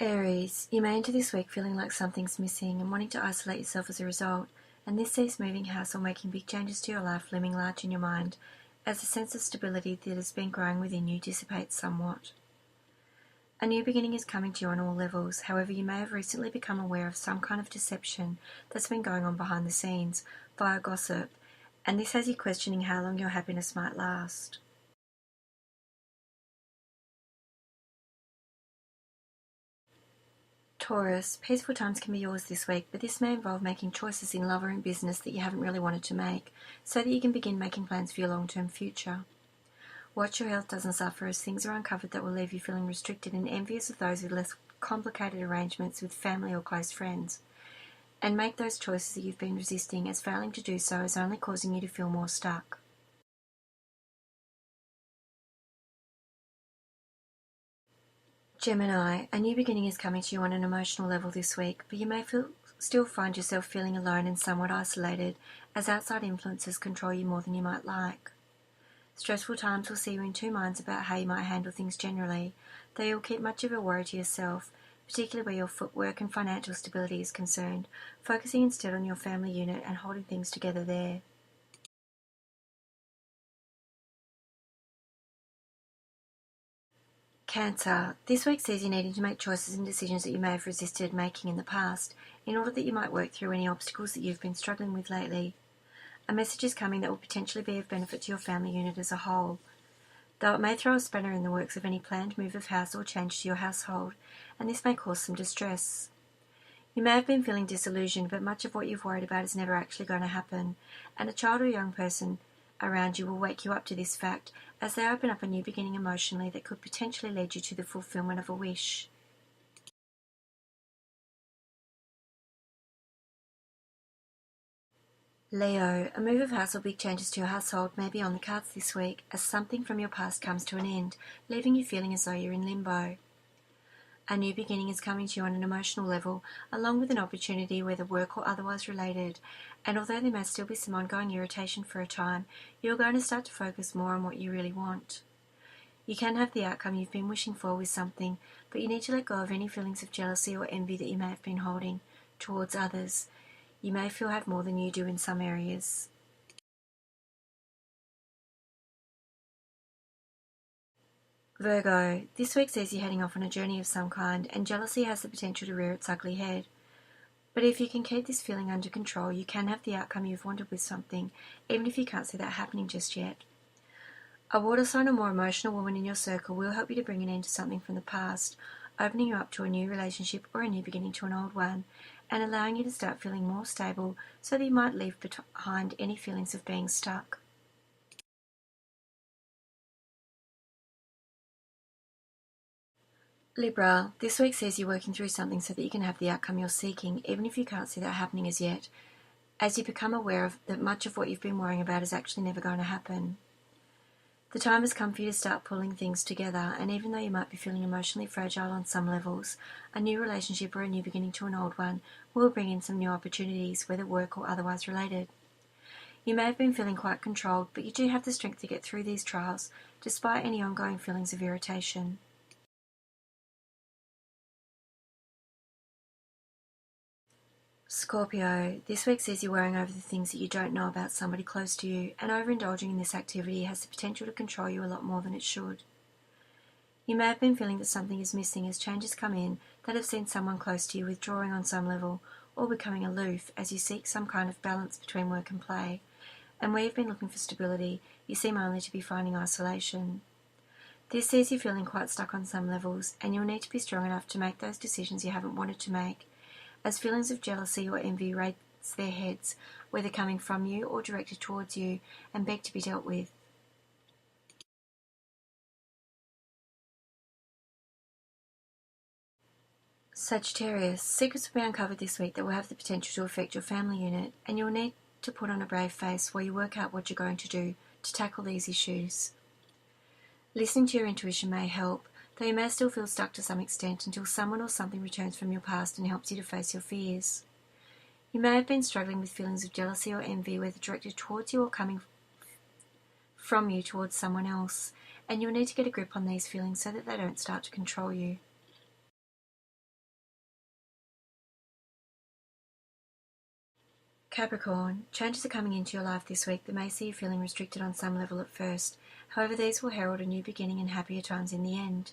Aries, you may enter this week feeling like something's missing and wanting to isolate yourself as a result, and this sees moving house or making big changes to your life looming large in your mind, as the sense of stability that has been growing within you dissipates somewhat. A new beginning is coming to you on all levels, however you may have recently become aware of some kind of deception that's been going on behind the scenes, via gossip, and this has you questioning how long your happiness might last. Taurus, peaceful times can be yours this week, but this may involve making choices in love or in business that you haven't really wanted to make, so that you can begin making plans for your long-term future. Watch your health doesn't suffer as things are uncovered that will leave you feeling restricted and envious of those with less complicated arrangements with family or close friends. And make those choices that you've been resisting, as failing to do so is only causing you to feel more stuck. Gemini, a new beginning is coming to you on an emotional level this week, but you may still find yourself feeling alone and somewhat isolated, as outside influences control you more than you might like. Stressful times will see you in two minds about how you might handle things generally, though you'll keep much of your worry to yourself, particularly where your footwork and financial stability is concerned, focusing instead on your family unit and holding things together there. Cancer, this week sees you needing to make choices and decisions that you may have resisted making in the past, in order that you might work through any obstacles that you've been struggling with lately. A message is coming that will potentially be of benefit to your family unit as a whole, though it may throw a spanner in the works of any planned move of house or change to your household, and this may cause some distress. You may have been feeling disillusioned, but much of what you've worried about is never actually going to happen, and a child or young person around you will wake you up to this fact as they open up a new beginning emotionally that could potentially lead you to the fulfillment of a wish. Leo, a move of house or big changes to your household may be on the cards this week as something from your past comes to an end, leaving you feeling as though you're in limbo. A new beginning is coming to you on an emotional level, along with an opportunity, whether work or otherwise related, and although there may still be some ongoing irritation for a time, you're going to start to focus more on what you really want. You can have the outcome you've been wishing for with something, but you need to let go of any feelings of jealousy or envy that you may have been holding towards others. You may feel have more than you do in some areas. Virgo, this week sees you heading off on a journey of some kind, and jealousy has the potential to rear its ugly head. But if you can keep this feeling under control, you can have the outcome you've wanted with something, even if you can't see that happening just yet. A water sign or more emotional woman in your circle will help you to bring an end to something from the past, opening you up to a new relationship or a new beginning to an old one, and allowing you to start feeling more stable so that you might leave behind any feelings of being stuck. Libra, this week sees you working through something so that you can have the outcome you're seeking, even if you can't see that happening as yet, as you become aware of that much of what you've been worrying about is actually never going to happen. The time has come for you to start pulling things together, and even though you might be feeling emotionally fragile on some levels, a new relationship or a new beginning to an old one will bring in some new opportunities, whether work or otherwise related. You may have been feeling quite controlled, but you do have the strength to get through these trials, despite any ongoing feelings of irritation. Scorpio, this week sees you worrying over the things that you don't know about somebody close to you, and overindulging in this activity has the potential to control you a lot more than it should. You may have been feeling that something is missing as changes come in that have seen someone close to you withdrawing on some level, or becoming aloof as you seek some kind of balance between work and play, and where you've been looking for stability, you seem only to be finding isolation. This sees you feeling quite stuck on some levels, and you'll need to be strong enough to make those decisions you haven't wanted to make, as feelings of jealousy or envy raise their heads, whether coming from you or directed towards you, and beg to be dealt with. Sagittarius, secrets will be uncovered this week that will have the potential to affect your family unit, and you'll need to put on a brave face while you work out what you're going to do to tackle these issues. Listening to your intuition may help, though you may still feel stuck to some extent until someone or something returns from your past and helps you to face your fears. You may have been struggling with feelings of jealousy or envy, whether directed towards you or coming from you towards someone else, and you'll need to get a grip on these feelings so that they don't start to control you. Capricorn, changes are coming into your life this week that may see you feeling restricted on some level at first. However, these will herald a new beginning and happier times in the end.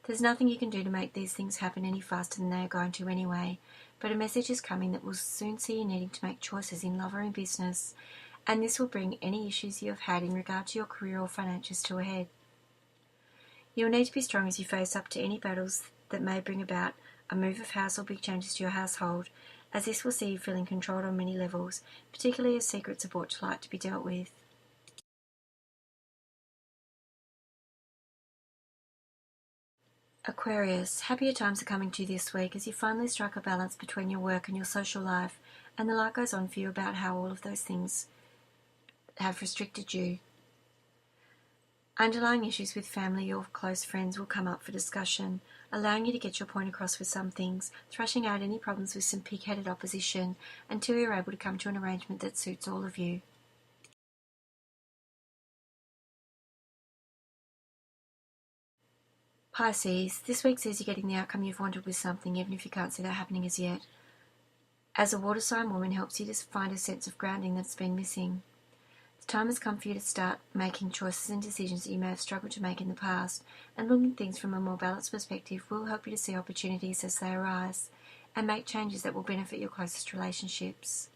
There's nothing you can do to make these things happen any faster than they are going to anyway, but a message is coming that will soon see you needing to make choices in love or in business, and this will bring any issues you have had in regard to your career or finances to a head. You'll need to be strong as you face up to any battles that may bring about a move of house or big changes to your household, as this will see you feeling controlled on many levels, particularly as secrets are brought to light to be dealt with. Aquarius, happier times are coming to you this week as you finally strike a balance between your work and your social life, and the light goes on for you about how all of those things have restricted you. Underlying issues with family or close friends will come up for discussion, allowing you to get your point across with some things, thrashing out any problems with some pig-headed opposition until you're able to come to an arrangement that suits all of you. Pisces, this week sees you getting the outcome you've wanted with something, even if you can't see that happening as yet. As a water sign woman helps you to find a sense of grounding that's been missing. The time has come for you to start making choices and decisions that you may have struggled to make in the past, and looking at things from a more balanced perspective will help you to see opportunities as they arise and make changes that will benefit your closest relationships.